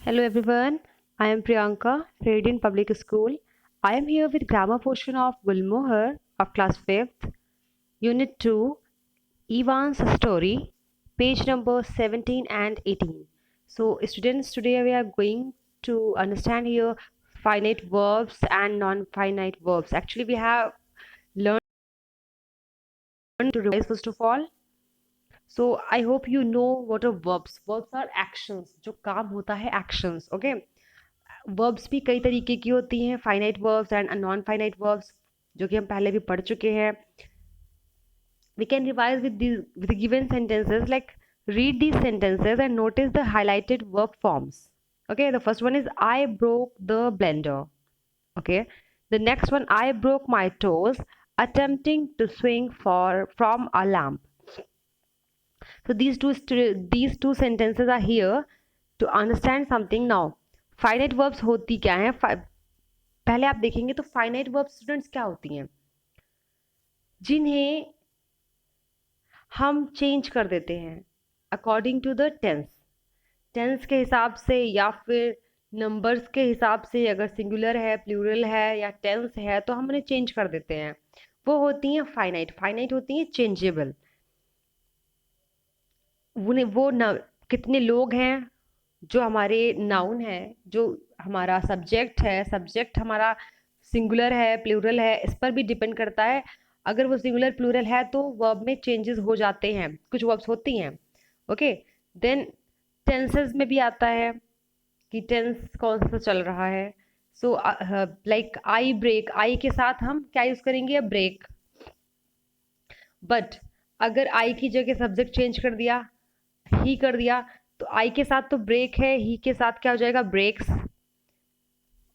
Hello everyone, I am Priyanka, Radiant Public School. I am here with grammar portion of Gulmohar of class 5th, Unit 2, Ivan's story, page number 17 and 18. So students, today we are going to understand here finite verbs and non-finite verbs. Actually, we have learned to revise first of all. So I hope you know what are verbs. Verbs are actions, जो काम होता है actions, okay? Verbs भी कई तरीके की होती हैं, finite verbs and non finite verbs, जो कि हम पहले भी पढ़ चुके हैं. We can revise with given sentences. Like read these sentences and notice the highlighted verb forms. Okay, the first one is I broke the blender. Okay, the next one I broke my toes attempting to swing from a lamp. So these two sentences are here to understand something. Now finite verbs होती क्या हैं? पहले आप देखेंगे तो finite verbs students क्या होती हैं? जिन्हें हम चेंज कर देते हैं अकॉर्डिंग टू द टेंस के हिसाब से, या फिर नंबर्स के हिसाब से. अगर सिंगुलर है, प्लूरल है या टेंस है तो हम उन्हें चेंज कर देते हैं. वो होती हैं फाइनाइट होती हैं चेंजेबल. वो कितने लोग हैं, जो हमारे नाउन है, जो हमारा सब्जेक्ट है, सब्जेक्ट हमारा सिंगुलर है, प्लूरल है, इस पर भी डिपेंड करता है. अगर वो सिंगुलर प्लूरल है तो वर्ब में चेंजेस हो जाते हैं, कुछ वर्ब्स होती हैं. ओके, देन टेंसेस में भी आता है कि टेंस कौन सा चल रहा है. सो लाइक आई ब्रेक, आई के साथ हम क्या यूज करेंगे? ब्रेक. बट अगर आई की जगह सब्जेक्ट चेंज कर दिया, ही कर दिया, तो आई के साथ तो ब्रेक है, ही के साथ क्या हो जाएगा? ब्रेक्स.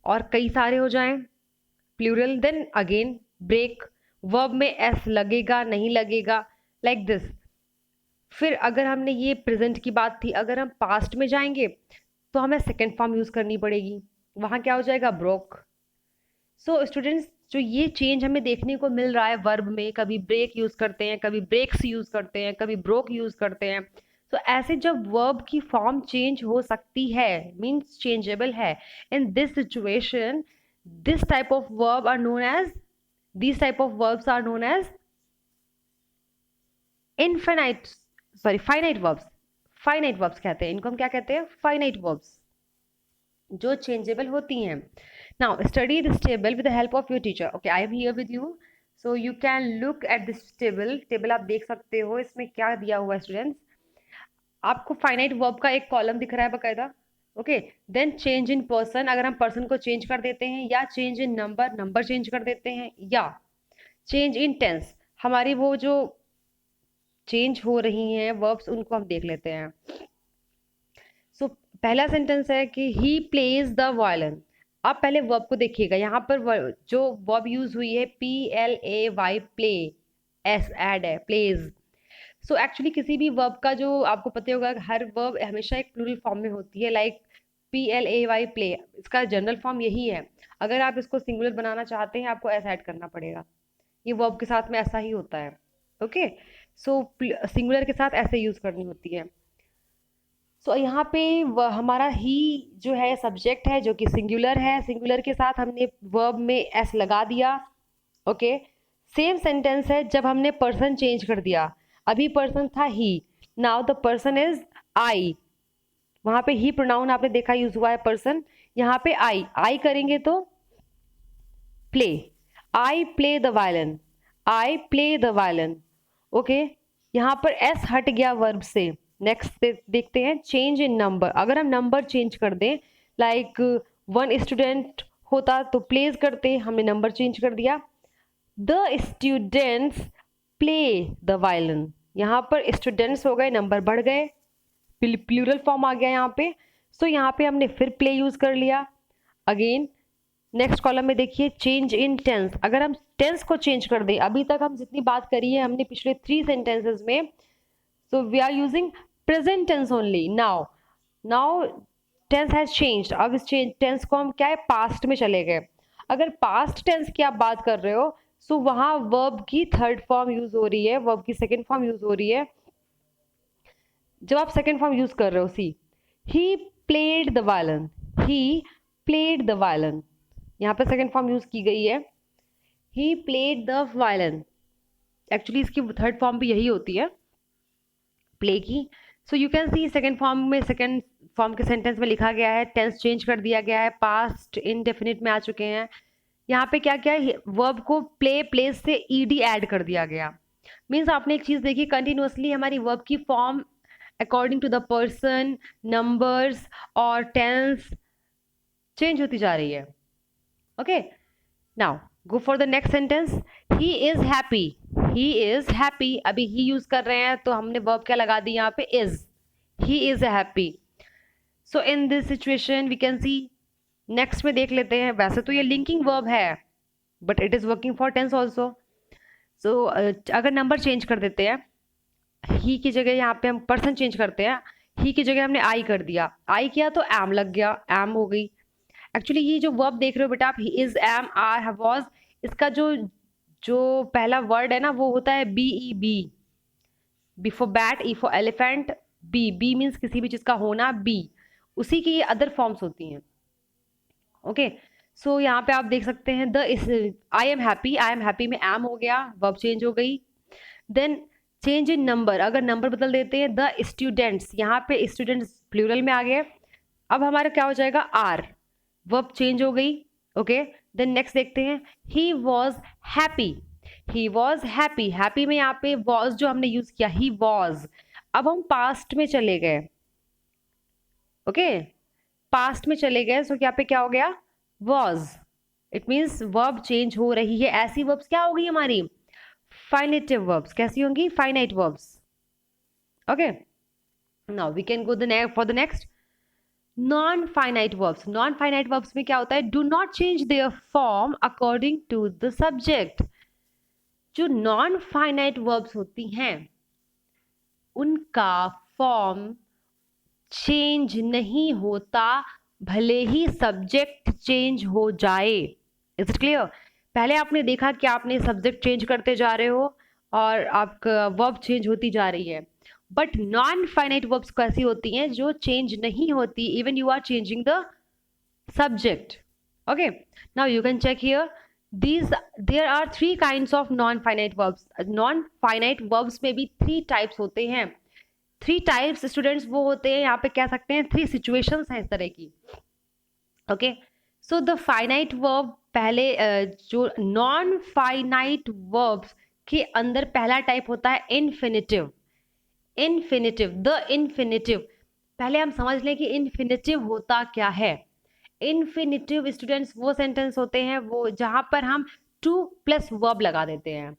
और कई सारे हो जाएं plural, then again break. Verb में एस लगेगा नहीं लगेगा, लाइक दिस. फिर अगर हमने ये प्रेजेंट की बात थी, अगर हम पास्ट में जाएंगे तो हमें सेकेंड फॉर्म यूज करनी पड़ेगी. वहां क्या हो जाएगा? ब्रोक. सो स्टूडेंट्स, जो ये चेंज हमें देखने को मिल रहा है वर्ब में, कभी ब्रेक यूज करते हैं, कभी ब्रेक्स यूज करते हैं, कभी ब्रोक यूज करते हैं. तो ऐसे जब वर्ब की फॉर्म चेंज हो सकती है, मीन्स चेंजेबल है, in this situation this type of verb are known as these type of verbs are known as finite verbs. Finite verbs कहते हैं इनको. हम क्या कहते हैं? फाइनाइट वर्ब्स, जो चेंजेबल होती हैं. Now study this table with the help of your teacher. Okay, I am here with you, so you can look at this table आप देख सकते हो. इसमें क्या दिया हुआ है स्टूडेंट्स? आपको फाइनाइट वर्ब का एक कॉलम दिख रहा है बकायदा. Okay, then change in person, अगर हम पर्सन को चेंज कर देते हैं, या चेंज इन नंबर चेंज कर देते हैं, या चेंज इन टेंस, हमारी वो जो चेंज हो रही हैं वर्ब्स, उनको हम देख लेते हैं. सो पहला सेंटेंस है कि ही प्लेज द वायलिन. आप पहले वर्ब को देखिएगा. यहाँ पर जो वर्ब यूज हुई है PLAY, प्ले, एस एड है, प्लेज. सो एक्चुअली किसी भी वर्ब का, जो आपको पता होगा, हर वर्ब हमेशा एक प्लूरल फॉर्म में होती है. लाइक PLAY, प्ले, इसका जनरल फॉर्म यही है. अगर आप इसको सिंगुलर बनाना चाहते हैं, आपको ऐसा ऐड करना पड़ेगा. ये वर्ब के साथ में ऐसा ही होता है. ओके, सो सिंगुलर के साथ ऐसे यूज करनी होती है. सो यहाँ पे हमारा ही जो है सब्जेक्ट है, जो कि सिंगुलर है. सिंगुलर के साथ हमने वर्ब में एस लगा दिया. ओके, सेम सेंटेंस है जब हमने पर्सन चेंज कर दिया. अभी पर्सन था ही, now the person is I. वहां पे ही प्रोनाउन आपने देखा यूज हुआ है पर्सन. यहाँ पे आई करेंगे तो play. I play the violin, I play the violin. Okay, यहाँ पर एस हट गया वर्ब से. नेक्स्ट देखते हैं चेंज इन नंबर. अगर हम नंबर चेंज कर दें, लाइक 1 स्टूडेंट होता तो प्लेस करते, हमने नंबर चेंज कर दिया. The students play the violin. यहाँ पर स्टूडेंट्स हो गए, नंबर बढ़ गए, प्लूरल फॉर्म आ गया यहाँ पे. सो यहाँ पे हमने फिर प्ले यूज कर लिया. अगेन नेक्स्ट कॉलम में देखिए चेंज इन टेंस. अगर हम टेंस को चेंज कर दें, अभी तक हम जितनी बात करी है हमने पिछले 3 सेंटेंसेस में, so we are using present tense only. Now tense has changed. अब इस टेंस को हम क्या है, पास्ट में चले गए. अगर पास्ट टेंस की आप बात कर रहे हो, सो वहां वर्ब की थर्ड फॉर्म यूज हो रही है, वर्ब की सेकेंड फॉर्म यूज हो रही है. जब आप सेकेंड फॉर्म यूज कर रहे हो, see he played the violin, he played the violin, यहाँ पे सेकेंड फॉर्म यूज की गई है, he played the violin. Actually इसकी थर्ड फॉर्म भी यही होती है, प्ले की। So you can see second form में, सेकेंड फॉर्म के सेंटेंस में लिखा गया है, टेंस चेंज कर दिया गया है, पास्ट इनडेफिनिट में आ चुके हैं। यहाँ पे क्या क्या है, वर्ब को प्ले प्लेस से ईडी ऐड कर दिया गया। मीन्स आपने एक चीज देखी, कंटिन्यूअसली हमारी वर्ब की form according to the person, numbers और टेंस चेंज होती जा रही है। Okay, now go for the next sentence. He is happy, he is happy, अभी ही यूज कर रहे हैं तो हमने वर्ब क्या लगा दी यहाँ पे, is, he is happy. So in this situation we can see, next में देख लेते हैं, वैसे तो ये लिंकिंग वर्ब है but it is working for tense also. So अगर नंबर चेंज कर देते हैं, ही की जगह यहाँ पे हम पर्सन चेंज करते हैं, ही की जगह हमने आई कर दिया, आई किया तो एम लग गया, एम हो गई। एक्चुअली ये जो वर्ब देख रहे हो बेटा आप, he is, am, are, have, was, इसका जो जो पहला वर्ड है ना वो होता है B E B, B for bat, E for elephant, B, B means किसी भी चीज का होना, बी, उसी की ये अदर फॉर्म्स होती हैं। ओके, सो यहाँ पे आप देख सकते हैं, द इस, I am happy, I am happy में एम हो गया, वर्ब चेंज हो गई। देन चेंज इन नंबर, अगर नंबर बदल देते हैं, द स्टूडेंट्स, यहाँ पे स्टूडेंट्स प्लूरल में आ गए, अब हमारा क्या हो जाएगा, आर, वर्ब चेंज हो गई। ओके, देन नेक्स्ट देखते हैं, he was happy, he was happy, happy में यहाँ पे वॉज जो हमने यूज किया, ही वॉज, अब हम पास्ट में चले गए। ओके, पास्ट में चले गए, सो यहाँ पे क्या हो गया, was, it means verb change हो रही है। ऐसी वर्ब्स क्या हो गई हमारी, फाइनेटिव वर्ब्स। कैसी होंगी, finite verbs. Okay, now we can go for the next, non finite verbs. Non finite verbs में क्या होता है, do not change their form according to the subject. जो नॉन फाइनाइट वर्ब्स होती हैं उनका फॉर्म चेंज नहीं होता, भले ही सब्जेक्ट चेंज हो जाए। Is it clear? पहले आपने देखा कि आपने सब्जेक्ट चेंज करते जा रहे हो और आपका वर्ब चेंज होती जा रही है, बट नॉन फाइनाइट वर्ब्स कैसी होती हैं, जो चेंज नहीं होती, even you are changing the subject. Okay, now you can check here, there are 3 kinds of non finite verbs. Non finite verbs में भी 3 टाइप्स होते हैं। 3 टाइप्स स्टूडेंट्स वो होते हैं, यहाँ पे कह सकते हैं 3 सिचुएशंस हैं इस तरह की। Okay, so the finite verb, पहले जो नॉन फाइनाइट वर्ब्स के अंदर पहला टाइप होता है इन्फिनिटिव। इन्फिनिटिव, द इन्फिनिटिव, पहले हम समझ लें कि इन्फिनिटिव होता क्या है। इन्फिनिटिव स्टूडेंट्स वो सेंटेंस होते हैं वो जहां पर हम टू प्लस वर्ब लगा देते हैं।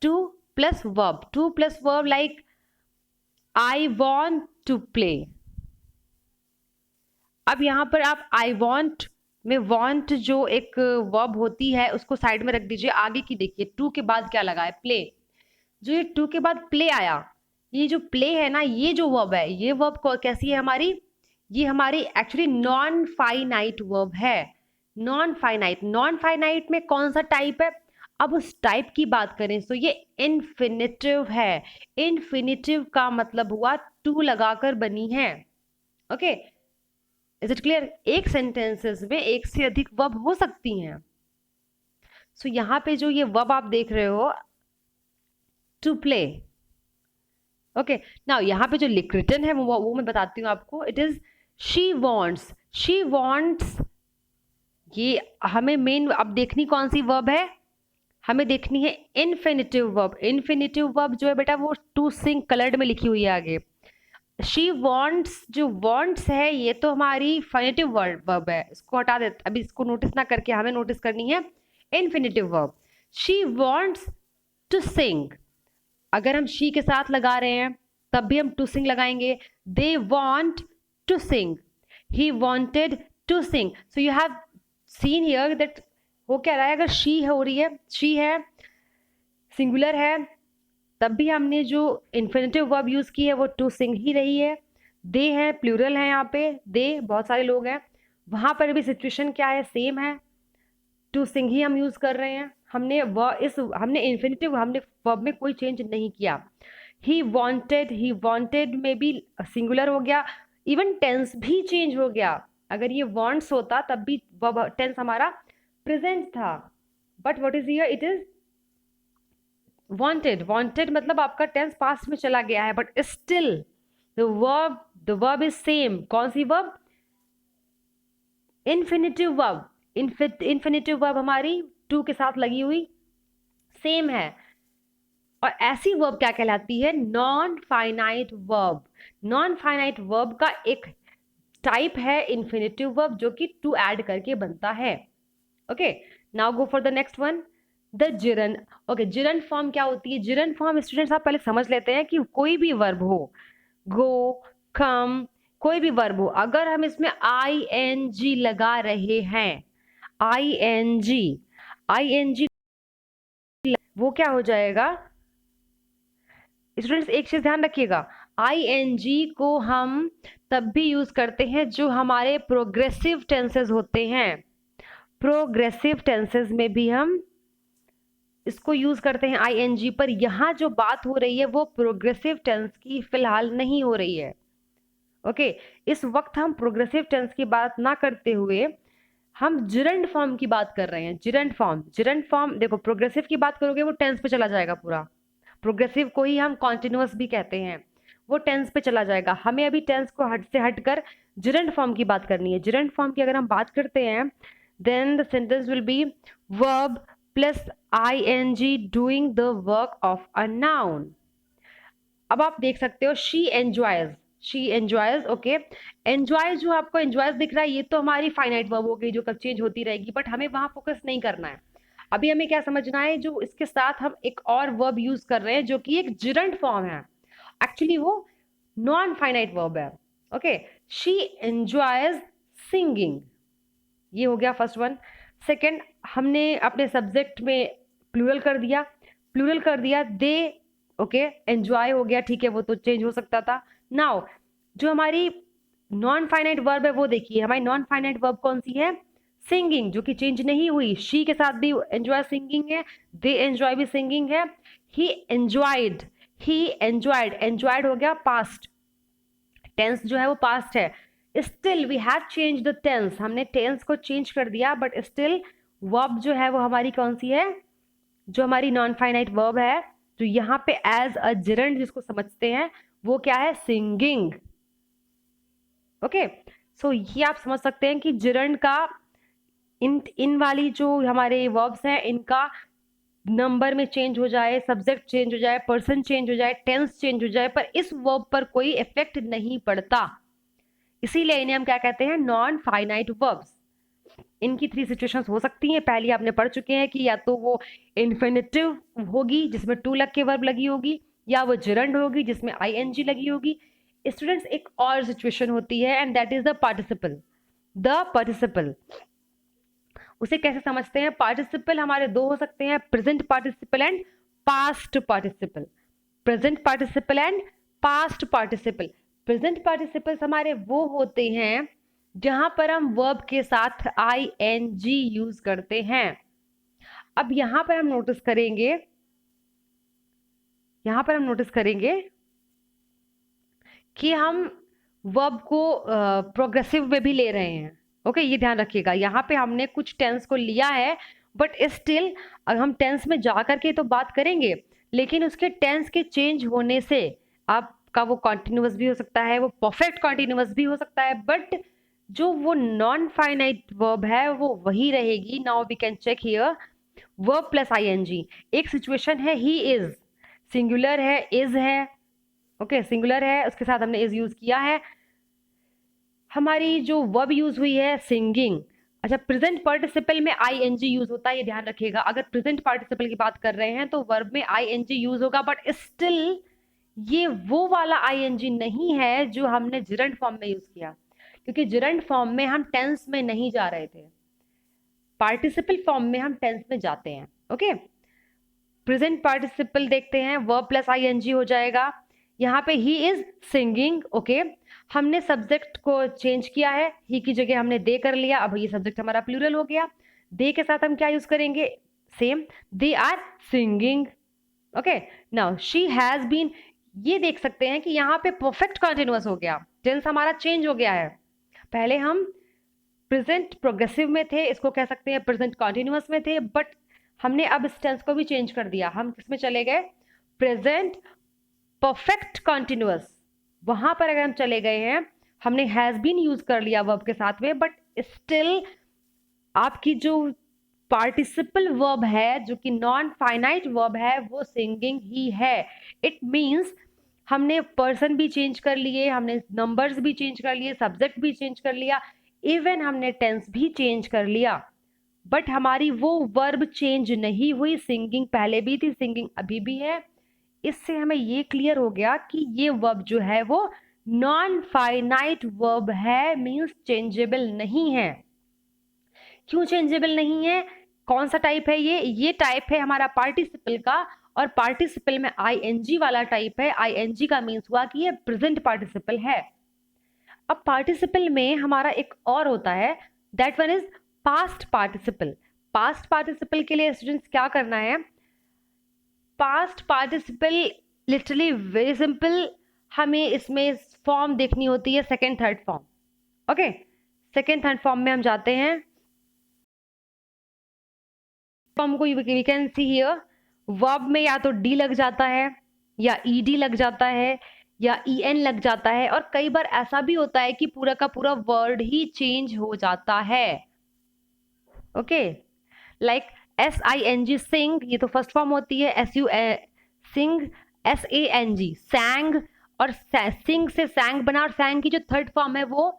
To plus verb like I want to play. अब यहां पर आप आई वॉन्ट में वॉन्ट जो एक वर्ब होती है उसको साइड में रख दीजिए, आगे की देखिए, टू के बाद क्या लगा है, प्ले। जो ये टू के बाद प्ले आया, ये जो प्ले है ना, ये जो वर्ब है, ये वर्ब कैसी है हमारी, ये हमारी एक्चुअली नॉन फाइनाइट वर्ब है। नॉन फाइनाइट में कौन सा टाइप है, अब उस टाइप की बात करें तो ये इन्फिनिटिव है। इन्फिनिटिव का मतलब हुआ टू लगाकर बनी है। Okay, is it clear? एक सेंटेंसेस में एक से अधिक वर्ब हो सकती हैं। सो यहां पे जो ये वर्ब आप देख रहे हो, टू प्ले। ओके, नाउ यहाँ पे जो रिटन है वो मैं बताती हूँ आपको। It is she wants, she wants, ये हमें मेन अब देखनी कौन सी वर्ब है, हमें देखनी है इन्फिनिटिव वर्ब। इन्फिनिटिव वर्ब जो है बेटा वो टू सिंग कलर्ड में लिखी हुई है आगे। शी वॉन्ट्स, जो वॉन्ट्स है ये तो हमारी फाइनेटिव वर्ब है, इसको हटा देते, अभी इसको नोटिस ना करके हमें नोटिस करनी है infinitive verb. She wants to sing, अगर हम शी के साथ लगा रहे हैं तब भी हम टू सिंग लगाएंगे। They want to sing, he wanted to sing. So you have seen here that वो क्या रहा है, अगर शी हो रही है, शी है, सिंगुलर है, तब भी हमने जो इन्फिनिटिव वर्ब यूज की है वो टू सिंग ही रही है। दे है, प्लूरल है, यहाँ पे दे बहुत सारे लोग हैं, वहां पर भी सिचुएशन क्या है, सेम है, टू सिंग ही हम यूज कर रहे हैं। हमने इन्फिनिटिव, हमने वर्ब में कोई चेंज नहीं किया। ही वॉन्टेड में भी सिंगुलर हो गया, इवन टेंस भी चेंज हो गया। अगर ये वांट्स होता तब भी टेंस हमारा प्रेजेंट था, but what is here, it is wanted. Wanted मतलब आपका टेंस पास्ट में चला गया है, but still the verb is same. कौन सी verb? Infinitive verb. Infinitive verb हमारी टू के साथ लगी हुई सेम है। और ऐसी वर्ब क्या कहलाती है? Non finite verb. Non finite verb का एक टाइप है इन्फिनिटिव वर्ब, जो कि टू ऐड करके बनता है। Okay, now go for the next one, the gerund. Okay, gerund form क्या होती है? जिरन फॉर्म स्टूडेंट्स आप पहले समझ लेते हैं कि कोई भी वर्ब हो, गो, कम, कोई भी वर्ब हो, अगर हम इसमें ING लगा रहे हैं, ING वो क्या हो जाएगा? स्टूडेंट्स एक चीज ध्यान रखिएगा, ING को हम तब भी यूज करते हैं जो हमारे प्रोग्रेसिव टेंसेस होते हैं। प्रोग्रेसिव टेंसेस में भी हम इसको यूज करते हैं ING, पर यहां जो बात हो रही है वो प्रोग्रेसिव टेंस की फिलहाल नहीं हो रही है। ओके, इस वक्त हम प्रोग्रेसिव टेंस की बात ना करते हुए हम जिरंड फॉर्म की बात कर रहे हैं। जिरंड फॉर्म, जिरंड फॉर्म देखो, प्रोग्रेसिव की बात करोगे वो टेंस पे चला जाएगा पूरा। प्रोग्रेसिव को ही हम कॉन्टिन्यूअस भी कहते हैं, वो टेंस पे चला जाएगा। हमें अभी टेंस को हट से हटकर जिरंड फॉर्म की बात करनी है। जिरंड फॉर्म की अगर हम बात करते हैं, then the sentence will be verb plus ING doing the work of a noun. अब आप देख सकते हो she enjoys, she enjoys. Okay, enjoy जो आपको एंजॉयज दिख रहा है ये तो हमारी फाइनाइट वर्ब हो गई जो कब चेंज होती रहेगी, बट हमें वहां फोकस नहीं करना है। अभी हमें क्या समझना है, जो इसके साथ हम एक और वर्ब यूज कर रहे हैं जो कि एक जिरंड फॉर्म है, एक्चुअली वो नॉन फाइनाइट वर्ब है। ओके, शी एंजॉयज सिंगिंग, ये हो गया फर्स्ट वन। सेकेंड, हमने अपने सब्जेक्ट में प्लूरल कर दिया, प्लूरल कर दिया दे। ओके, एंजॉय हो गया, ठीक है, वो तो चेंज हो सकता था। नाउ जो हमारी नॉन फाइनाइट वर्ब है वो देखिए, हमारी नॉन फाइनाइट वर्ब कौन सी है? सिंगिंग, जो कि चेंज नहीं हुई। शी के साथ भी एंजॉय सिंगिंग है, दे एंजॉय भी सिंगिंग है। He enjoyed, he enjoyed, enjoyed हो गया पास्ट, टेंस जो है वो पास्ट है। Still we have change the tense, हमने टेंस को चेंज कर दिया, बट स्टिल वर्ब जो है वो हमारी कौन सी है? जो हमारी नॉन फाइनाइट वर्ब है, तो यहाँ पे एज अ जिरंड जिसको समझते हैं वो क्या है? सिंगिंग। ओके, सो ये आप समझ सकते हैं कि जिरंड का इन वाली जो हमारे वर्ब्स हैं इनका नंबर में चेंज हो जाए, सब्जेक्ट चेंज हो जाए, पर्सन चेंज हो जाए, टेंस चेंज हो जाए, पर इस वर्ब पर कोई इफेक्ट नहीं पड़ता। इसीलिए इन्हें हम क्या कहते हैं? Non finite verbs. इनकी 3 सिचुएशंस हो सकती हैं। पहली आपने पढ़ चुके हैं कि या तो वो इन्फिनिटिव होगी जिसमें टू लग के वर्ब लगी होगी, या वो जिरंड होगी जिसमें ING लगी होगी। स्टूडेंट्स एक और सिचुएशन होती है and that is the participle. The participle, उसे कैसे समझते हैं? पार्टिसिपल हमारे दो हो सकते हैं, present participle and past participle. Present participle and past participle. Present participles हमारे वो होते हैं जहां पर हम वर्ब के साथ ING यूज करते हैं। अब यहां पर हम नोटिस करेंगे, यहां पर हम नोटिस करेंगे कि हम वर्ब को प्रोग्रेसिव में भी ले रहे हैं। ओके, ये ध्यान रखिएगा, यहाँ पे हमने कुछ टेंस को लिया है, बट स्टिल हम टेंस में जा करके तो बात करेंगे, लेकिन उसके टेंस के चेंज होने से आपका वो कॉन्टिन्यूअस भी हो सकता है, वो परफेक्ट कॉन्टिन्यूअस भी हो सकता है, बट जो वो नॉन फाइनाइट वर्ब है वो वही रहेगी। Now we can check here, verb plus ING। एक सिचुएशन है ही इज, सिंगुलर है, इज है। ओके, सिंगुलर है, उसके साथ हमने इज यूज किया है। हमारी जो वर्ब यूज हुई है सिंगिंग। अच्छा, प्रेजेंट पार्टिसिपल में ING यूज होता है, ये ध्यान रखिएगा। अगर प्रेजेंट पार्टिसिपल की बात कर रहे हैं तो वर्ब में ING यूज होगा, बट स्टिल ये वो वाला ING नहीं है जो हमने जिरंड फॉर्म में यूज किया, क्योंकि जिरंड फॉर्म में हम टेंस में नहीं जा रहे थे, पार्टिसिपल फॉर्म में हम टेंस में जाते हैं। ओके, प्रेजेंट पार्टिसिपल देखते हैं, वर्ब प्लस ING हो जाएगा। यहाँ पे ही इज सिंगिंग। ओके, हमने सब्जेक्ट को चेंज किया है, ही की जगह हमने दे कर लिया, अब ये सब्जेक्ट हमारा प्लूरल हो गया। दे के साथ हम क्या यूज करेंगे? Same, they are singing. Okay, now she has been, ये देख सकते हैं कि यहाँ पे परफेक्ट कॉन्टिन्यूअस हो गया। टेंस हमारा चेंज हो गया है। पहले हम प्रेजेंट प्रोग्रेसिव में थे, इसको कह सकते हैं प्रेजेंट कॉन्टिन्यूअस में थे, बट हमने अब इस टेंस को भी चेंज कर दिया। हम किसमें चले गए? Present perfect continuous. वहां पर अगर हम चले गए हैं, हमने हैज बीन यूज कर लिया वर्ब के साथ में, बट स्टिल आपकी जो पार्टिसिपल वर्ब है, जो कि नॉन फाइनाइट वर्ब है, वो सिंगिंग ही है। इट मीन्स हमने पर्सन भी चेंज कर लिए, हमने नंबर्स भी चेंज कर लिए, सब्जेक्ट भी चेंज कर लिया, इवन हमने टेंस भी चेंज कर लिया, बट हमारी वो वर्ब चेंज नहीं हुई। सिंगिंग पहले भी थी, सिंगिंग अभी भी है। इससे हमें ये क्लियर हो गया कि ये वर्ब जो है वो नॉन फाइनाइट वर्ब है, मीन्स चेंजेबल नहीं है। क्यों चेंजेबल नहीं है? कौन सा टाइप है ये टाइप है हमारा पार्टिसिपल का, और पार्टिसिपल में आईएनजी वाला टाइप है। आईएनजी का मीन्स हुआ कि ये प्रेजेंट पार्टिसिपल है। अब पार्टिसिपल में हमारा एक और होता है, that one is past participle. Past participle के लिए स्टूडेंट्स क्या करना है? Past participle literally very simple, हमें इसमें फॉर्म देखनी होती है second third form. Okay, second third form में हम जाते हैं। फॉर्म को we can see here, verb में या तो डी लग जाता है, या ईडी लग जाता है, या ईएन लग जाता है, और कई बार ऐसा भी होता है कि पूरा का पूरा वर्ड ही चेंज हो जाता है। ओके, लाइक SING सिंग, ये तो फर्स्ट फॉर्म होती है। SU सिंग, SANG सैंग, और सिंग से सैंग बना, और सैंग की जो थर्ड फॉर्म है वो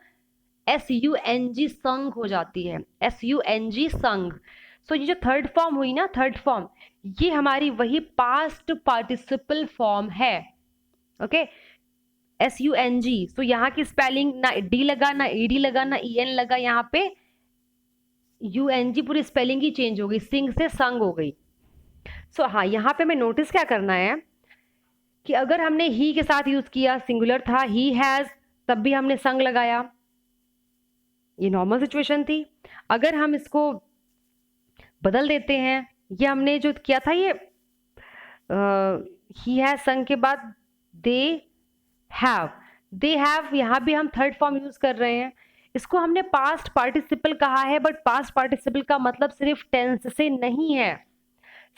SUNG संग हो जाती है। SUNG संग। सो ये जो थर्ड फॉर्म हुई ना, थर्ड फॉर्म, ये हमारी वही पास्ट पार्टिसिपल फॉर्म है। Okay, SUNG। सो यहाँ की स्पेलिंग ना डी लगा, ना ED लगा, ना EN लगा, यहाँ पे UNG, पूरी स्पेलिंग ही चेंज हो गई, सिंग से संग हो गई। सो हाँ, यहाँ पे हमें नोटिस क्या करना है कि अगर हमने ही के साथ यूज किया, सिंगुलर था, ही हैज, तब भी हमने संग लगाया, ये नॉर्मल सिचुएशन थी। अगर हम इसको बदल देते हैं, ये हमने जो किया था, ये ही हैज संग के बाद दे हैव, दे हैव, यहाँ भी हम थर्ड फॉर्म यूज कर रहे हैं। इसको हमने पास्ट पार्टिसिपल कहा है, बट पास्ट पार्टिसिपल का मतलब सिर्फ टेंस से नहीं है।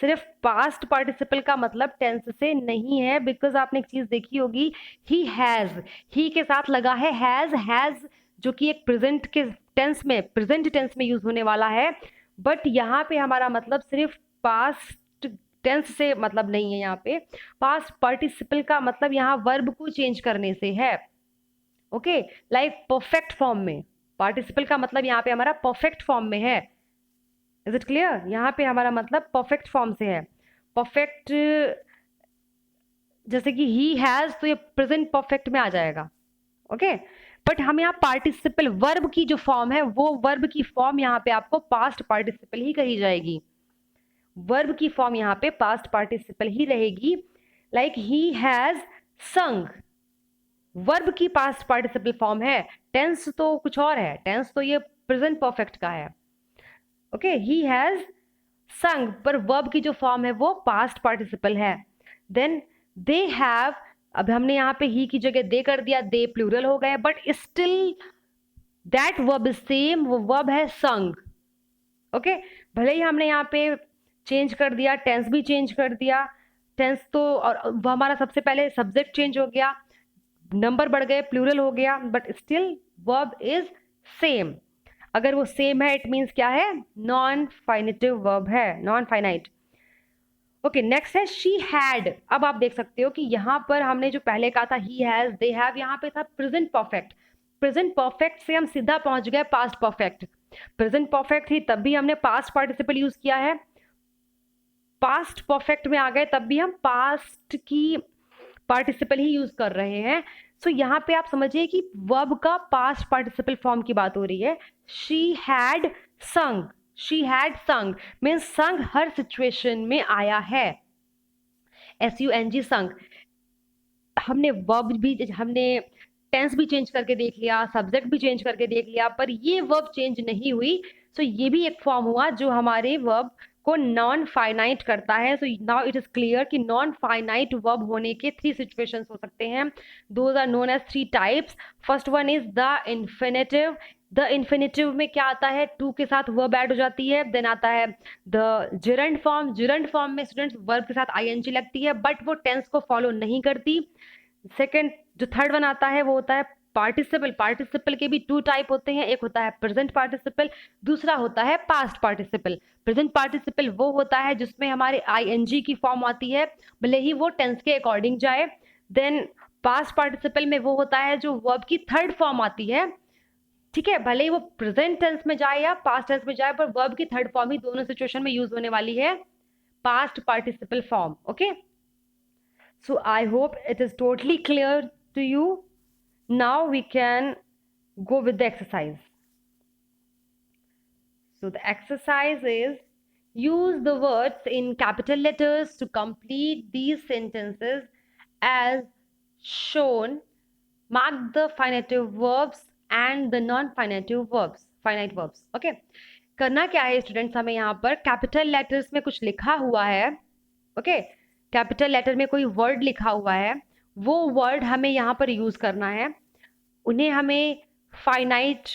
सिर्फ पास्ट पार्टिसिपल का मतलब टेंस से नहीं है, बिकॉज आपने एक चीज देखी होगी, ही हैज, ही के साथ लगा है हैज, हैज जो कि एक प्रेजेंट के टेंस में, प्रेजेंट टेंस में यूज होने वाला है, बट यहाँ पे हमारा मतलब सिर्फ पास्ट टेंस से मतलब नहीं है। यहाँ पे पास्ट पार्टिसिपल का मतलब यहाँ वर्ब को चेंज करने से है। ओके, लाइक परफेक्ट फॉर्म में पार्टिसिपल का मतलब यहाँ पे हमारा परफेक्ट फॉर्म में है। Is it clear? यहाँ पे हमारा मतलब परफेक्ट फॉर्म से है। परफेक्ट, जैसे कि ही हैज, तो ये प्रेजेंट परफेक्ट में आ जाएगा। ओके, बट हम यहाँ पार्टिसिपल वर्ब की जो फॉर्म है, वो वर्ब की फॉर्म यहाँ पे आपको पास्ट पार्टिसिपल ही कही जाएगी। वर्ब की फॉर्म यहाँ पे पास्ट पार्टिसिपल ही रहेगी। लाइक ही हैज संग, वर्ब की पास्ट पार्टिसिपल फॉर्म है। टेंस तो कुछ और है, टेंस तो ये प्रेजेंट परफेक्ट का है। ओके, ही हैज संग, पर वर्ब की जो फॉर्म है वो पास्ट पार्टिसिपल है। देन दे हैव, अब हमने यहाँ पे ही की जगह दे कर दिया, दे प्लूरल हो गए, but still that verb is same, वो वर्ब है संग। ओके, भले ही हमने यहाँ पे चेंज कर दिया, टेंस भी चेंज कर दिया, टेंस तो, और वो हमारा सबसे पहले सब्जेक्ट चेंज हो गया, नंबर बढ़ गए, प्लूरल हो गया, but still verb is same. अगर वो सेम है, इट मीन्स क्या है? नॉन फाइनेटिव वर्ब है, नॉन फाइनाइट। ओके, नेक्स्ट है शी हैड। अब आप देख सकते हो कि यहाँ पर हमने जो पहले कहा था ही हैज, दे हैव, यहाँ पे था प्रेजेंट परफेक्ट। प्रेजेंट परफेक्ट से हम सीधा पहुंच गए पास्ट परफेक्ट। प्रेजेंट परफेक्ट थी तब भी हमने पास्ट पार्टिसिपल यूज किया है, पास्ट परफेक्ट में आ गए तब भी हम पास्ट की पार्टिसिपल ही यूज कर रहे हैं। सो यहाँ पे आप समझिए कि वर्ब का पास्ट पार्टिसिपल फॉर्म की बात हो रही है। शी हैड संग, शी हैड संग मीन्स संग हर सिचुएशन में आया है। SUNG संग, हमने वर्ब भी, हमने टेंस भी चेंज करके देख लिया, सब्जेक्ट भी चेंज करके देख लिया, पर ये वर्ब चेंज नहीं हुई। सो ये भी एक फॉर्म हुआ जो हमारे वर्ब को नॉन फाइनाइट करता है. So now it is clear कि नॉन फाइनाइट वर्ब होने के 3 सिचुएशंस हो सकते हैं. Those are known as 3 types. First one is the infinitive. The infinitive में क्या आता है, टू के साथ वर्ब ऐड हो जाती है. देन आता है the gerund form. Gerund form में स्टूडेंट्स वर्ब के साथ आईएनजी लगती है बट वो टेंस को फॉलो नहीं करती. सेकेंड, जो थर्ड वन आता है वो होता है पार्टिसिपल. पार्टिसिपल के भी 2 टाइप होते हैं. एक होता है प्रेजेंट पार्टिसिपल, दूसरा होता है पास्ट पार्टिसिपल. प्रेजेंट पार्टिसिपल वो होता है जिसमें हमारे आईएनजी की फॉर्म आती है भले ही वो टेंस के अकॉर्डिंग जाए. देन पास्ट पार्टिसिपल में वो होता है जो वर्ब की थर्ड फॉर्म आती है. ठीक है, भले ही वो प्रेजेंट टेंस में जाए या पास्ट टेंस में जाए, पर वर्ब की थर्ड फॉर्म ही दोनों सिचुएशन में यूज होने वाली है, past participle form. Okay, so I hope it is totally clear to you. Now we can go with the exercise. So the exercise is use the words in capital letters to complete these sentences as shown. Mark the finite verbs and the non-finite verbs. Finite verbs. Okay. करना क्या है students, हमें यहाँ पर capital letters में कुछ लिखा हुआ है. ओके, कैपिटल लेटर में कोई वर्ड लिखा हुआ है, वो वर्ड हमें यहाँ पर यूज करना है. उन्हें हमें finite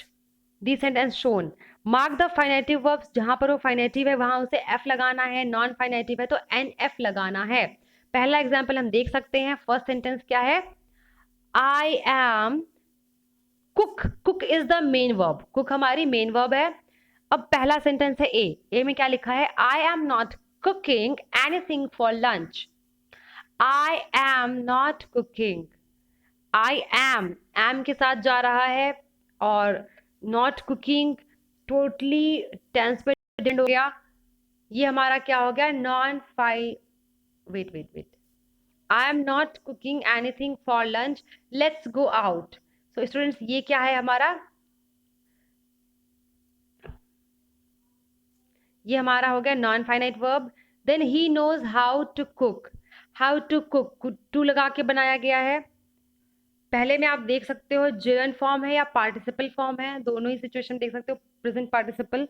the sentence shown. Mark the finitive verbs. जहां पर वो फाइनेटिव है वहां उसे एफ लगाना है. नॉन फाइनेटिव है तो एन एफ लगाना है. पहला एग्जाम्पल हम देख सकते हैं. फर्स्ट सेंटेंस क्या है, I am cook. Cook is the main verb. Cook हमारी मेन वर्ब है. अब पहला सेंटेंस है ए में क्या लिखा है, I am not cooking anything for lunch. I am not cooking. I am के साथ जा रहा है और not cooking totally tense पे डिपेंड हो गया. ये हमारा क्या हो गया, नॉन फाइ wait I am not cooking anything for lunch. Let's go out. So students ये क्या है हमारा, ये हमारा हो गया non finite verb. Then he knows how to cook. How to cook to लगा के बनाया गया है. पहले में आप देख सकते हो जिरंड फॉर्म है या पार्टिसिपल फॉर्म है, दोनों ही सिचुएशन देख सकते हो, प्रेजेंट पार्टिसिपल.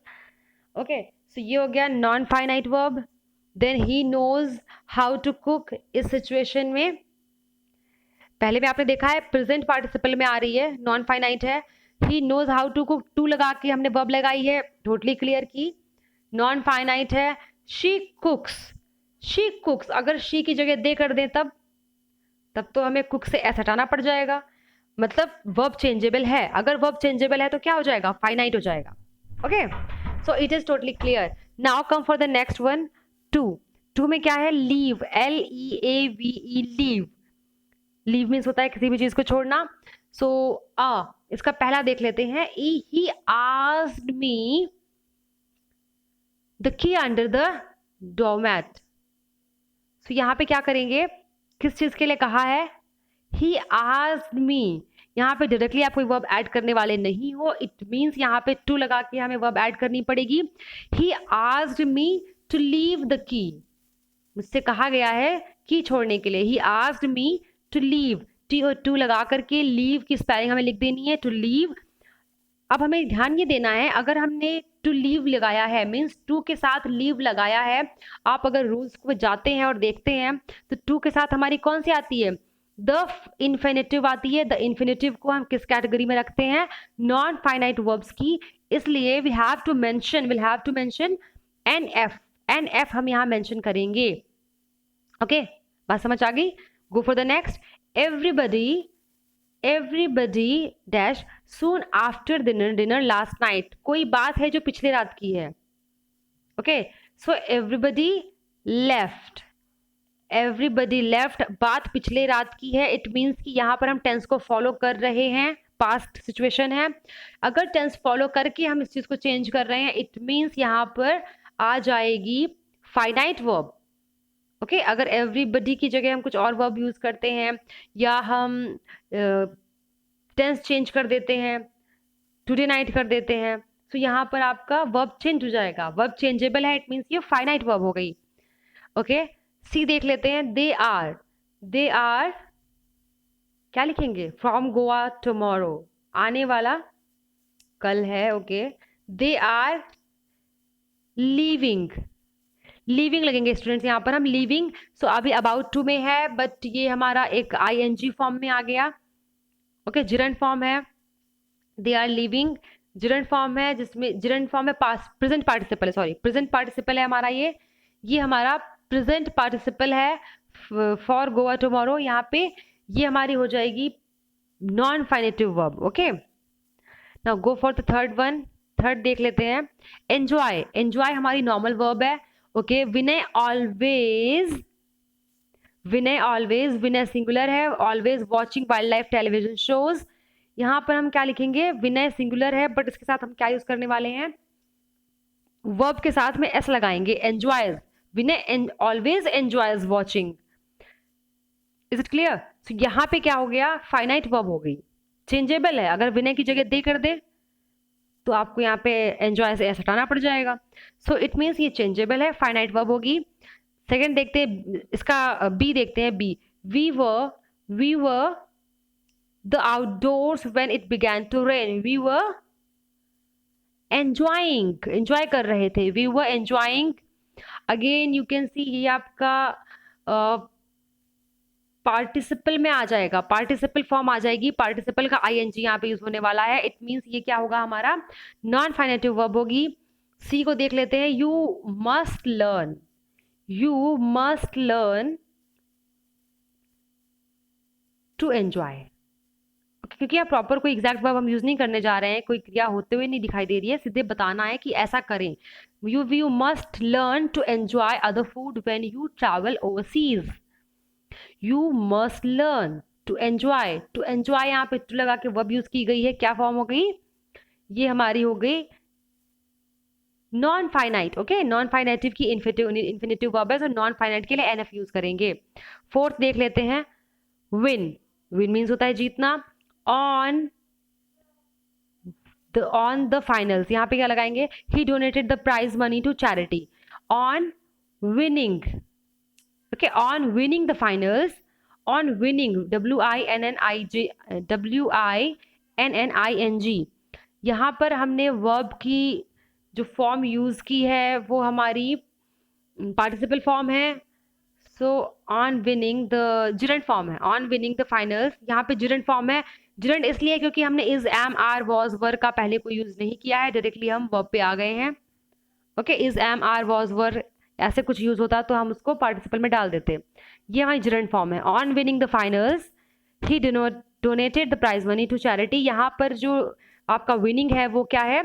ओके, सो ये हो गया non finite verb. Then he knows how to cook. इस सिचुएशन में पहले में आपने देखा है प्रेजेंट पार्टिसिपल में आ रही है, नॉन फाइनाइट है. He knows how to cook, to लगा के हमने वर्ब लगाई है, टोटली क्लियर की. नॉन फाइनाइट है. She cooks. शी कुक्स अगर शी की जगह दे कर दें तब तो हमें कुक से एस हटाना पड़ जाएगा. मतलब वर्ब चेंजेबल है. अगर वर्ब चेंजेबल है तो क्या हो जाएगा, फाइनाइट हो जाएगा. Okay, so it is totally clear. Now come for the next one, two. Two में क्या है, leave. LEAVE, leave. Leave means होता है किसी भी चीज को छोड़ना. सो इसका पहला देख लेते हैं. ही asked me the key under the doormat. तो यहाँ पे क्या करेंगे, किस चीज के लिए कहा है, ही आस्क्ड मी. यहाँ पे डायरेक्टली आप कोई वर्ब ऐड करने वाले नहीं हो. इट मीन्स यहाँ पे टू लगा के हमें वर्ब ऐड करनी पड़ेगी. He asked me to leave the key. मुझसे कहा गया है की छोड़ने के लिए. He asked me to leave. T और टू लगा करके लीव की स्पेलिंग हमें लिख देनी है, टू लीव. अब हमें ध्यान ये देना है, अगर हमने टू लीव लगाया है मीन्स टू के साथ लीव लगाया है. आप अगर रूल्स को जाते हैं और देखते हैं तो टू के साथ हमारी कौन सी आती है, द इन्फिनेटिव आती है. द इन्फिनेटिव को हम किस कैटेगरी में रखते हैं, नॉन फाइनाइट वर्ब्स की. इसलिए will have to mention N F. N F हम यहाँ मेंशन करेंगे. ओके, बात समझ आ गई. Go for the next. Everybody dash soon after dinner last night. कोई बात है जो पिछले रात की है. Okay, so everybody left. बात पिछले रात की है. इट मीन्स कि यहाँ पर हम टेंस को फॉलो कर रहे हैं, पास्ट सिचुएशन है. अगर टेंस फॉलो करके हम इस चीज को चेंज कर रहे हैं, इट मीन्स यहाँ पर आ जाएगी फाइनाइट वर्ब. ओके, अगर एवरीबडी की जगह हम कुछ और वर्ब यूज करते हैं या हम टेंस चेंज कर देते हैं, टुडे नाइट कर देते हैं, तो यहाँ पर आपका वर्ब चेंज हो जाएगा. वर्ब चेंजेबल है, इट मीन्स ये फाइनाइट वर्ब हो गई. ओके, सी देख लेते हैं. दे आर क्या लिखेंगे, फ्रॉम गोवा टुमारो. आने वाला कल है. Okay, they are leaving. Leaving लगेंगे स्टूडेंट्स, यहाँ पर हम लीविंग, सो अभी अबाउट टू में है बट ये हमारा एक आईएनजी फॉर्म में आ गया। ओके, जिरंड फॉर्म है, they are living, gerund form है जिसमें जिरंड फॉर्म है पास्ट प्रेजेंट पार्टिसिपल है, सॉरी प्रेजेंट पार्टिसिपल है हमारा, ये हमारा प्रेजेंट पार्टिसिपल है फॉर गोवा टुमारो। यहाँ पे ये हमारी हो जाएगी non finitive verb. Okay, now go for the third one, third देख लेते हैं। एंजॉय, एंजॉय हमारी नॉर्मल वर्ब है। Okay, Vinay always, Vinay always, Vinay singular है, always watching wildlife television shows. यहाँ पर हम क्या लिखेंगे, विनय सिंगुलर है बट इसके साथ हम क्या यूज करने वाले हैं, वर्ब के साथ में एस लगाएंगे, enjoys, Vinay always enjoys watching. Is it clear? तो यहाँ पे क्या हो गया, फाइनाइट वर्ब हो गई, चेंजेबल है, अगर विनय की जगह दे कर दे तो आपको यहाँ पे एंजॉय से एस हटाना पड़ जाएगा। सो इट मीन्स ये चेंजेबल है, फाइनाइट वर्ब होगी। सेकेंड देखते हैं इसका बी, देखते हैं B. We were the outdoors when it began to rain, we were enjoying, enjoy कर रहे थे, we were enjoying. Again you can see ये आपका पार्टिसिपल में आ जाएगा, पार्टिसिपल फॉर्म आ जाएगी, पार्टिसिपल का आईएनजी यहाँ पे यूज होने वाला है। इट मीन्स ये क्या होगा, हमारा नॉन फाइनेटिव वर्ब होगी। सी को देख लेते हैं। You must learn, you must learn to enjoy. क्योंकि यहाँ प्रॉपर कोई एग्जैक्ट वर्ब हम यूज नहीं करने जा रहे हैं, कोई क्रिया होते हुए नहीं दिखाई दे रही है, सीधे बताना है कि ऐसा करें। You must learn to enjoy other food when you travel overseas. You must learn to enjoy, to enjoy यहाँ पे टू लगा के वर्ब यूज की गई है, क्या फॉर्म हो गई, ये हमारी हो गई नॉन फाइनाइट। ओके, नॉन फाइनाइटिव की इन्फिनिटिव वर्ब है, तो नॉन फाइनाइट के लिए एनएफ यूज करेंगे। फोर्थ देख लेते हैं, विन, विन मीन्स होता है जीतना। ऑन द फाइनल्स, यहाँ पे क्या लगाएंगे, he donated the prize money to charity. On winning, okay, on winning the finals, on winning, WINNING, यहाँ पर हमने वर्ब की जो फॉर्म यूज की है वो हमारी पार्टिसिपल फॉर्म है। So on winning the, gerund form है, ऑन विनिंग द फाइनल्स, यहाँ पे जिरंड फॉर्म है। जिरंड इसलिए क्योंकि हमने इज, एम, आर, वॉज, वर का पहले कोई यूज नहीं किया है, डायरेक्टली हम वर्ब पे आ गए हैं। Okay, is, am, are, was, were ऐसे कुछ यूज होता तो हम उसको पार्टिसिपल में डाल देते। ये हमारी जिरंड फॉर्म है। On winning the finals he donated the prize money to charity, यहाँ पर जो आपका विनिंग है वो क्या है,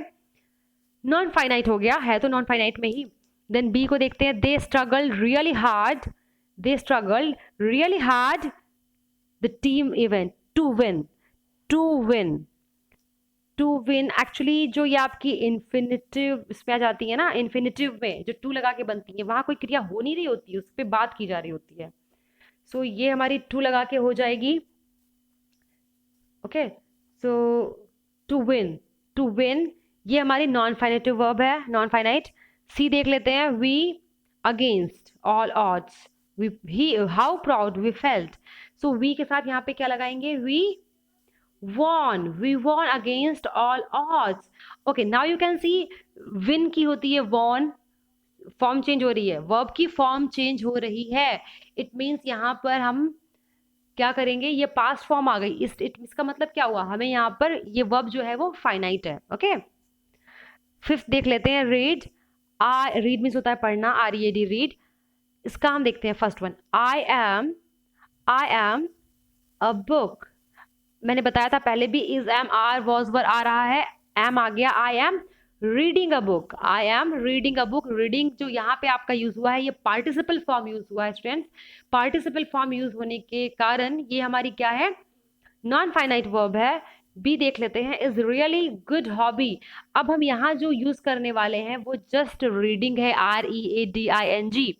नॉन फाइनाइट हो गया है, तो नॉन फाइनाइट में ही। देन बी को देखते हैं। They struggle really hard, they struggle really hard the team event to win, to win, to win. Actually जो ये आपकी इन्फिनिटिव इसमें आ जाती है ना, इन्फिनिटिव में जो टू लगा के बनती है, वहां कोई क्रिया हो नहीं रही होती है, उस पर बात की जा रही होती है। सो ये हमारी टू लगा के हो जाएगी। Okay, so to win, to win ये हमारी नॉन फाइनेटिव वर्ब है, नॉन फाइनाइट। सी देख लेते हैं। We against all odds, we how proud we felt. So we के साथ यहाँ पे क्या लगाएंगे, we won, we won against all odds. Okay, now you can see win की होती है won, फॉर्म चेंज हो रही है, वर्ब की फॉर्म चेंज हो रही है। इट मीन्स यहाँ पर हम क्या करेंगे, ये पास्ट फॉर्म आ गई, इसका मतलब क्या हुआ, हमें यहाँ पर ये वर्ब जो है वो फाइनाइट है। ओके, फिफ्थ देख लेते हैं। रीड, रीड मीन्स होता है पढ़ना, READ, रीड। इसका हम देखते हैं first one. I am a book, मैंने बताया था पहले भी, इज, एम, आर, वॉज, वर आ रहा है, एम आ गया। I am reading a book, I am reading a book. Reading जो यहाँ पे आपका यूज हुआ है, ये पार्टिसिपल फॉर्म यूज हुआ है स्टूडेंट्स। पार्टिसिपल फॉर्म यूज होने के कारण ये हमारी क्या है, नॉन फाइनाइट वर्ब है। बी देख लेते हैं। इज रियली गुड हॉबी, अब हम यहाँ जो यूज करने वाले हैं वो जस्ट रीडिंग है, READING,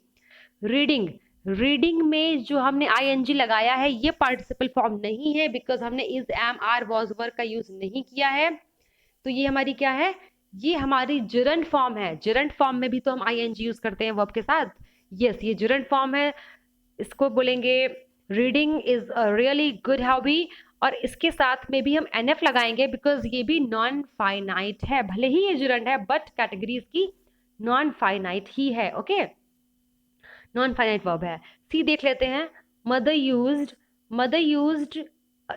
रीडिंग। रीडिंग में जो हमने ING लगाया है ये पार्टिसिपल फॉर्म नहीं है, बिकॉज हमने इज, एम, आर, वॉज, वर का यूज नहीं किया है। तो ये हमारी क्या है, ये हमारी जिरंड फॉर्म है। जिरंड फॉर्म में भी तो हम ING यूज करते हैं वर्ब के साथ। यस, ये जिरंड फॉर्म है, इसको बोलेंगे reading is a really good hobby, और इसके साथ में भी हम NF लगाएंगे बिकॉज ये भी नॉन फाइनाइट है, भले ही ये जिरंड है बट कैटेगरी इसकी नॉन फाइनाइट ही है। ओके, नॉन फाइनाइट वर्ब है। सी देख लेते हैं, mother used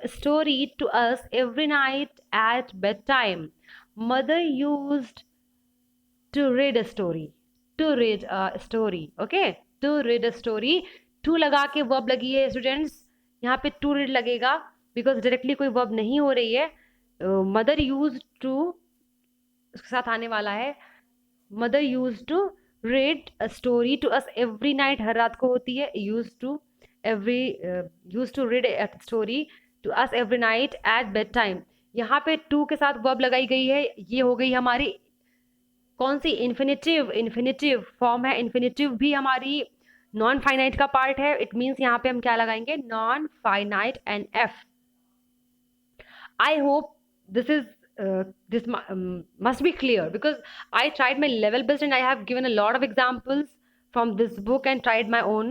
story to us every night at bedtime. Mother used to read a story, to read a story, okay, to read a story। to लगा के verb लगी है students, यहाँ पे to read लगेगा बिकॉज डायरेक्टली कोई verb नहीं हो रही है। मदर यूज टू उसके साथ आने वाला है, mother use to read a story to us every night, हर रात को होती है, every use to read a story to us every night at bedtime. यहाँ पे टू के साथ वर्ब लगाई गई है, ये हो गई हमारी कौन सी, इन्फिनेटिव। इन्फिनेटिव फॉर्म है, इन्फिनेटिव भी हमारी नॉन फाइनाइट का पार्ट है। इट मीन्स यहाँ पे हम क्या लगाएंगे, non finite and F. I hope this is this must be clear because I tried my level best and I have given a lot of examples from this book and tried my own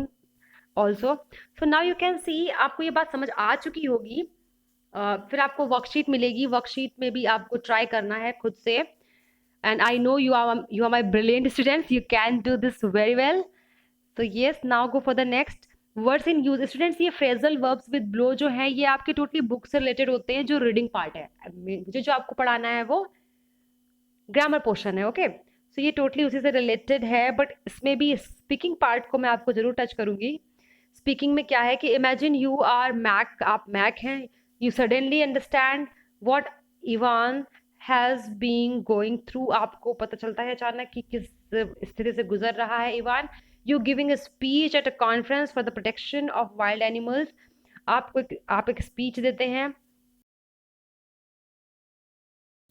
also। so now you can see आपको ये बात समझ आ चुकी होगी। फिर आपको worksheet मिलेगी, worksheet में भी आपको ट्राई करना है खुद से। and I know you are my brilliant students, you can do this very well। so yes, now go for the next words in use। Students ये फ्रेजल वर्ब्स विद ब्लो जो है ये आपके टोटली बुक से related होते हैं, जो reading part है। मुझे जो आपको पढ़ाना है वो ग्रामर पोर्शन है, ओके। सो ये टोटली उसी से रिलेटेड है, बट इसमें भी स्पीकिंग पार्ट को मैं आपको जरूर टच करूंगी। स्पीकिंग में क्या है कि इमेजिन यू आर मैक, आप मैक हैं, you suddenly understand what Evan has been going through. आपको पता चलता है अचानक कि किस स्थिति से गुजर रहा है Ivan. You giving a speech at a conference for the protection of wild animals. आप एक स्पीच देते हैं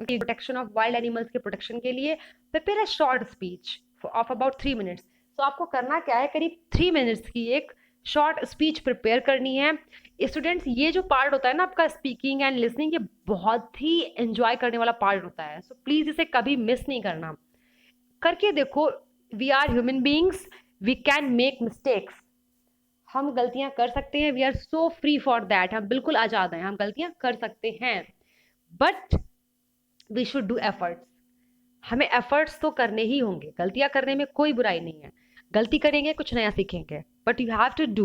प्रोटेक्शन ऑफ वाइल्ड एनिमल्स के प्रोटेक्शन के लिए। Prepare a short speech of about 3 minutes. तो आपको करना क्या है, करीब 3 मिनट्स की एक शॉर्ट स्पीच प्रिपेयर करनी है। स्टूडेंट्स ये जो पार्ट होता है ना आपका स्पीकिंग एंड लिसनिंग, ये बहुत ही एंजॉय करने वाला पार्ट होता है। सो प्लीज इसे कभी मिस नहीं करना, करके देखो। We are human beings, we can make mistakes. हम गलतियां कर सकते हैं, we are so free for that, हम बिल्कुल आजाद हैं, हम गलतियां कर सकते हैं। But we should do efforts. हमें एफर्ट्स तो करने ही होंगे, गलतियां करने में कोई बुराई नहीं है। गलती करेंगे कुछ नया सीखेंगे, but you have to do,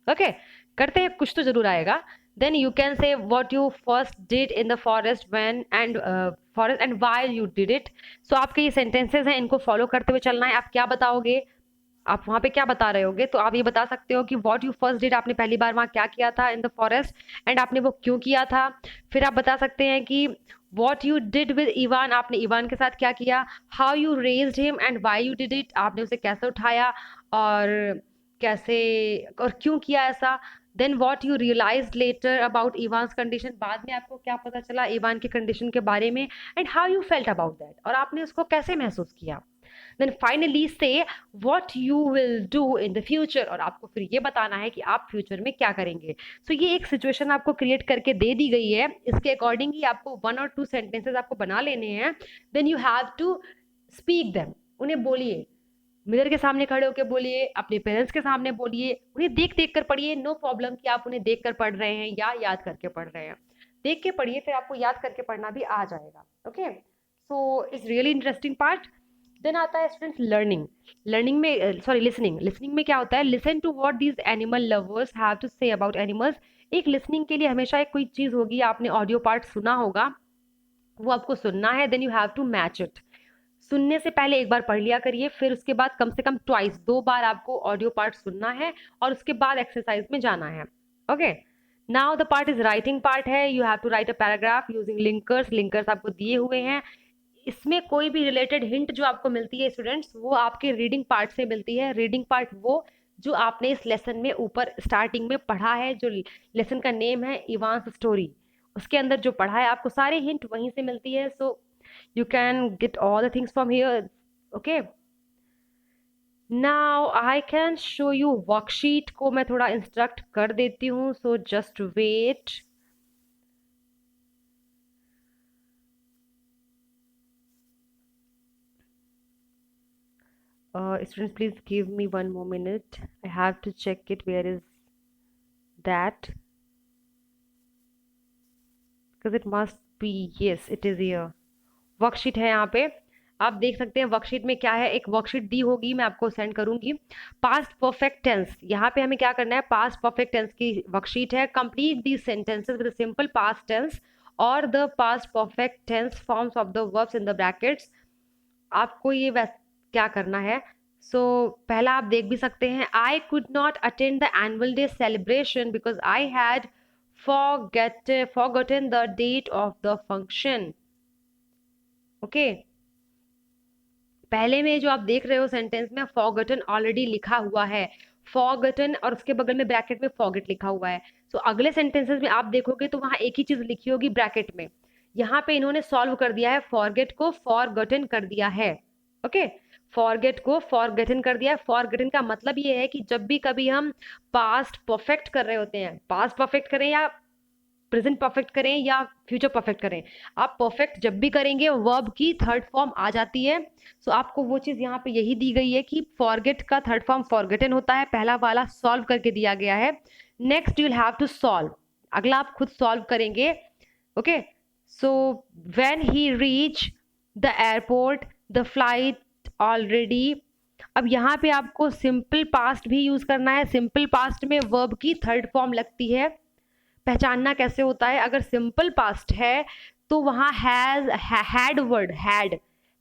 okay. करते हैं कुछ तो जरूर आएगा। Then you can say what you first did in the forest when and forest and why you did it. So आपके ये सेंटेंसेस हैं, इनको फॉलो करते हुए चलना है। आप क्या बताओगे, आप वहाँ पे क्या बता रहे होगे, तो आप ये बता सकते हो कि व्हाट यू फर्स्ट डिड, आपने पहली बार वहाँ क्या किया था इन द फॉरेस्ट, एंड आपने वो क्यों किया था। फिर आप बता सकते हैं कि what you did with Ivan, आपने इवान के साथ क्या किया। How you raised him and why you did it, आपने उसे कैसे उठाया और कैसे और क्यों किया ऐसा। Then what you realized later about Evan's condition, बाद में आपको क्या पता चला इवान की कंडीशन के बारे में। And how you felt about that, और आपने उसको कैसे महसूस किया। देन फाइनली से what you will do in the future, और आपको फिर ये बताना है कि आप फ्यूचर में क्या करेंगे। सो ये एक सिचुएशन आपको क्रिएट करके दे दी गई है, इसके अकॉर्डिंग ही आपको 1 और 2 सेंटेंसेस आपको बना लेने हैं। Then you have to speak them, उन्हें बोलिए, मिरर के सामने खड़े होकर बोलिए, अपने पेरेंट्स के सामने बोलिए, उन्हें देख देख कर पढ़िए। नो प्रॉब्लम कि आप उन्हें देख कर पढ़ रहे हैं या याद करके पढ़ रहे हैं, देख के पढ़िए, फिर आपको याद करके पढ़ना भी आ जाएगा, okay. So it's really interesting part. Then आता है स्टूडेंट्स लर्निंग। लर्निंग में सॉरी लिसनिंग। लिसनिंग में क्या होता है, listen to what these animal lovers have to say about animals. एक लिसनिंग के लिए हमेशा एक कोई चीज होगी, आपने ऑडियो पार्ट सुना होगा, वो आपको सुनना है। Then you have to match it. सुनने से पहले एक बार पढ़ लिया करिए, फिर उसके बाद कम से कम ट्वाइस, 2 बार आपको ऑडियो पार्ट सुनना है और उसके बाद एक्सरसाइज में जाना है, okay. Now the part is writing part है। You have to write a paragraph using linkers. Linkers आपको दिए हुए हैं। इसमें कोई भी रिलेटेड हिंट जो आपको मिलती है स्टूडेंट्स, वो आपके रीडिंग पार्ट से मिलती है। रीडिंग पार्ट वो जो आपने इस लेसन में ऊपर स्टार्टिंग में पढ़ा है, जो लेसन का नेम है इवान्स स्टोरी, उसके अंदर जो पढ़ा है आपको सारे हिंट वहीं से मिलती है। सो you can get all the things from here, okay। now I can show you worksheet को मैं थोड़ा इंस्ट्रक्ट कर देती हूँ, so just wait। students please give me 1 more minute, I have to check it, where is that, because it must be, yes it is here। Worksheet है यहाँ पे, आप देख सकते हैं वर्कशीट में क्या है, एक वर्कशीट दी होगी, मैं आपको सेंड करूंगी। पास्ट परफेक्ट टेंस, यहाँ पे हमें क्या करना है, पास्ट परफेक्ट टेंस की वर्कशीट है। Complete the sentences with simple past tense और the past perfect tense forms of the verbs in the brackets. आपको ये क्या करना है, पहला आप देख भी सकते हैं, I could not attend the annual day celebration because I had forgotten the date of the function। Okay, पहले में जो आप देख रहे हो सेंटेंस में forgotten ऑलरेडी लिखा हुआ है, forgotten और उसके बगल में ब्रैकेट में forget लिखा हुआ है। अगले सेंटेंसेस में आप देखोगे तो वहां एक ही चीज लिखी होगी ब्रैकेट में। यहाँ पे इन्होंने सॉल्व कर दिया है, forget को forgotten कर दिया है। ओके, forget को forgotten कर दिया है। forgotten का मतलब ये है कि जब भी कभी हम पास्ट परफेक्ट कर रहे होते हैं, पास्ट परफेक्ट करें या प्रेजेंट परफेक्ट करें या फ्यूचर परफेक्ट करें, आप परफेक्ट जब भी करेंगे वर्ब की थर्ड फॉर्म आ जाती है। आपको वो चीज यहाँ पे यही दी गई है कि फॉरगेट का थर्ड फॉर्म फॉरगेटन होता है, पहला वाला सॉल्व करके दिया गया है। Next you will have to solve, अगला आप खुद सॉल्व करेंगे। Okay, so when he reach the airport the flight already. अब यहाँ पे आपको सिंपल पास्ट भी यूज करना है। सिंपल पास्ट में वर्ब की थर्ड फॉर्म लगती है। पहचानना कैसे होता है, अगर सिंपल पास्ट है तो वहां has had word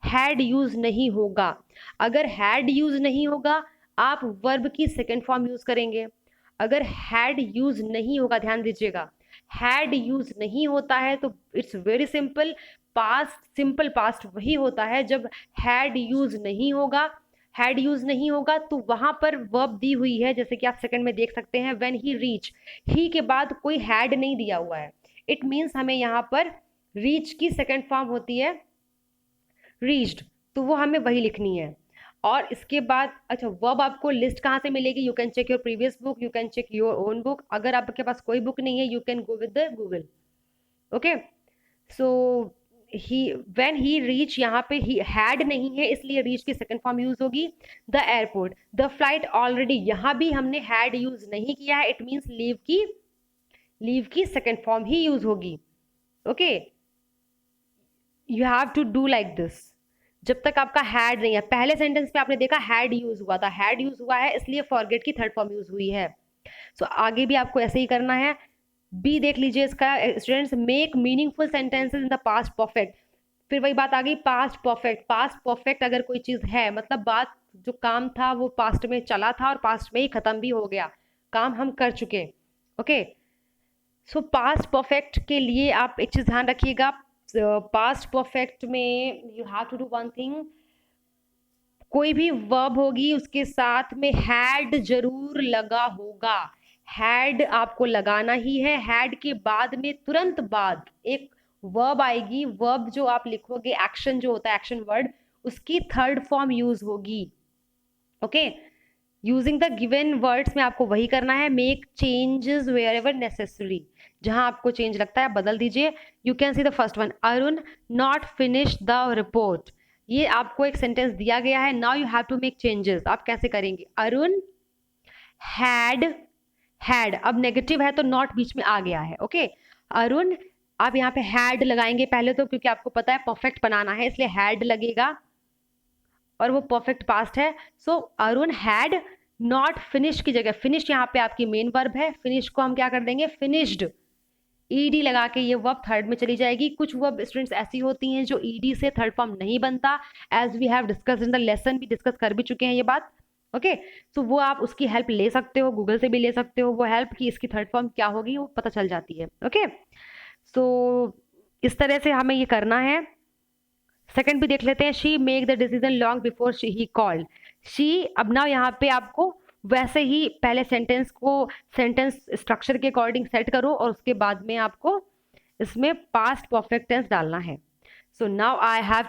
had use नहीं होगा। अगर हैड यूज नहीं होगा आप वर्ब की सेकेंड फॉर्म यूज करेंगे। अगर हैड यूज नहीं होगा, ध्यान दीजिएगा, हैड यूज नहीं होता है तो it's very simple, past simple past वही होता है जब हैड यूज नहीं होगा। हैड यूज नहीं होगा तो वहां पर वर्ब दी हुई है, जैसे कि आप सेकंड में देख सकते हैं, व्हेन ही रीच, ही के बाद कोई हैड नहीं दिया हुआ है। इट मींस हमें यहाँ पर रीच की सेकंड फॉर्म होती है रीच्ड, तो वो हमें वही लिखनी है। और इसके बाद अच्छा, वर्ब आपको लिस्ट कहाँ से मिलेगी, you can check your previous book, you can check your own book. अगर आपके पास कोई बुक नहीं है you can go with the Google. Okay, so he when he reach, यहाँ पे ही हैड नहीं है इसलिए रीच की सेकंड फॉर्म यूज होगी। The airport, the flight already, यहाँ भी हमने हैड यूज नहीं किया है, इट मींस लीव की सेकंड फॉर्म ही यूज होगी। Okay, you have to do like this जब तक आपका हैड नहीं है। पहले सेंटेंस पे आपने देखा हैड यूज हुआ था, हैड यूज हुआ है इसलिए फॉरगेट की थर्ड फॉर्म यूज हुई है। आगे भी आपको ऐसे ही करना है। बी देख लीजिए इसका, students make meaningful sentences in the past perfect. फिर वही बात आ गई, पास्ट परफेक्ट। पास्ट परफेक्ट अगर कोई चीज है मतलब बात जो काम था वो पास्ट में चला था और पास्ट में ही खत्म भी हो गया, काम हम कर चुके। ओके, पास्ट परफेक्ट के लिए आप एक चीज ध्यान रखिएगा, पास्ट परफेक्ट में you have to do one thing, कोई भी वर्ब होगी उसके साथ में हैड जरूर लगा होगा। हैड आपको लगाना ही है। हैड के बाद में तुरंत बाद एक वर्ब आएगी, वर्ब जो आप लिखोगे, एक्शन जो होता है एक्शन वर्ड, उसकी थर्ड फॉर्म यूज होगी। Okay, using the given words में आपको वही करना है, make changes wherever necessary, जहां आपको चेंज लगता है बदल दीजिए। You can see the first one, Arun not finish the report. ये आपको एक सेंटेंस दिया गया है, now you have to make changes. आप कैसे करेंगे, अरुण हैड, अब नेगेटिव है तो नॉट बीच में आ गया है। ओके, अरुण, आप यहाँ पे हैड लगाएंगे पहले तो, क्योंकि आपको पता है परफेक्ट बनाना है इसलिए हैड लगेगा और वो परफेक्ट पास्ट है। अरुण हैड नॉट फिनिश की जगह फिनिश यहाँ पे आपकी मेन वर्ब है, फिनिश को हम क्या कर देंगे, फिनिश्ड, ईडी लगा के ये वर्ब थर्ड में चली जाएगी। कुछ वर्ब स्टूडेंट्स ऐसी होती हैं जो ईडी से थर्ड फॉर्म नहीं बनता, as we have discuss in the lesson, भी डिस्कस कर भी चुके हैं ये बात। ओके, वो आप उसकी हेल्प ले सकते हो, गूगल से भी ले सकते हो वो हेल्प, कि इसकी थर्ड फॉर्म क्या होगी वो पता चल जाती है। ओके, इस तरह से हमें ये करना है। सेकंड भी देख लेते हैं, she make the decision long before he called. She, अब ना यहाँ पे आपको वैसे ही पहले सेंटेंस को सेंटेंस स्ट्रक्चर के अकॉर्डिंग सेट करो और उसके बाद में आपको इसमें पास्ट परफेक्ट टेंस डालना है। Now I have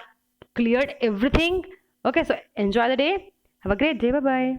cleared everything. Okay, so enjoy the day, have a great day, bye bye.